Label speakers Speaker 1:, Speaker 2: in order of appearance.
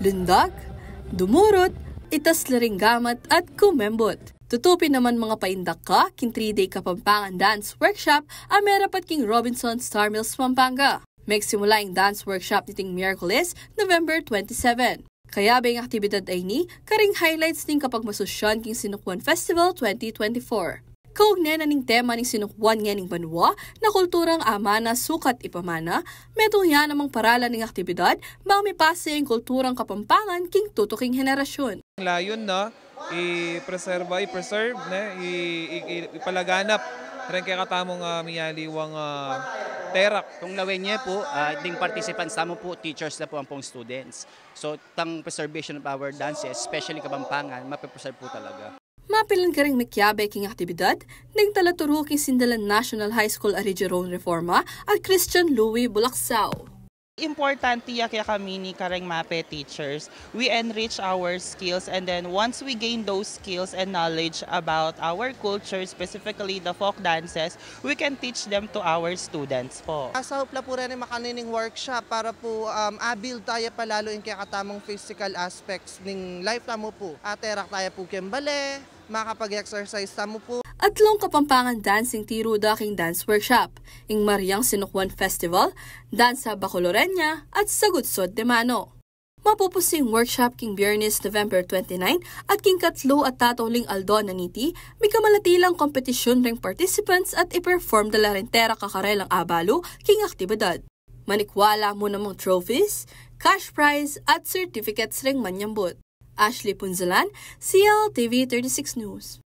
Speaker 1: lundag, dumurot, itas laringgamat at kumembot. Tutupin naman mga paindak ka, king 3-day Kapampangan Dance Workshop, ang merapat king Robinson Star Mills, Pampanga. Magsimula ang dance workshop niting Miyerkules, November 27. Kaya ba yung aktibidad ay ni, karing highlights ning kapag masusyon king Sinukwan Festival 2024. Kaugnay na ning tema ning Sinukwan nga ning banwa na kulturang amana sukat ipamana, metuya namang paralan ning aktibidad, bang may pase yung kulturang Kapampangan king tutuking henerasyon.
Speaker 2: Layon na, i-preserve, ipalaganap rin kaya katamong miyaliwang terak.
Speaker 3: Kung lawin niya po, ding participants tamo po, teachers na po ang pong students. So, tang preservation of our dances, especially Kapampangan, mapipreserve po talaga.
Speaker 1: Mapilan ka rin makyabe king aktibidad, nang talaturo king Sindalan National High School Arijeron Reforma at Christian Louis Bulaksao.
Speaker 4: Importante kaya kami ni kareng MAPE teachers. We enrich our skills, and then once we gain those skills and knowledge about our culture, specifically the folk dances, we can teach them to our students po.
Speaker 5: Sa hupla po rin makanining workshop para po abil tayo palalo yung kaya katamang physical aspects ng life tamo po. Aterak tayo po kembale, makapag-exercise tamo po.
Speaker 1: Atlong Kapampangan Dancing Tiruda king dance workshop, ing Mariang Sinukwan Festival, Dansa Bacolorenya at Sagutsod de Mano. Mapupusing workshop king Biyernes November 29 at king Katlo at Tatawling Aldo Naniti, may kamalatilang kompetisyon ring participants at i-perform dala rentera kakarelang abalo king aktibidad. Manikwala mo namang trophies, cash prize at certificates ring manyambot. Ashley Punzalan, CLTV 36 News.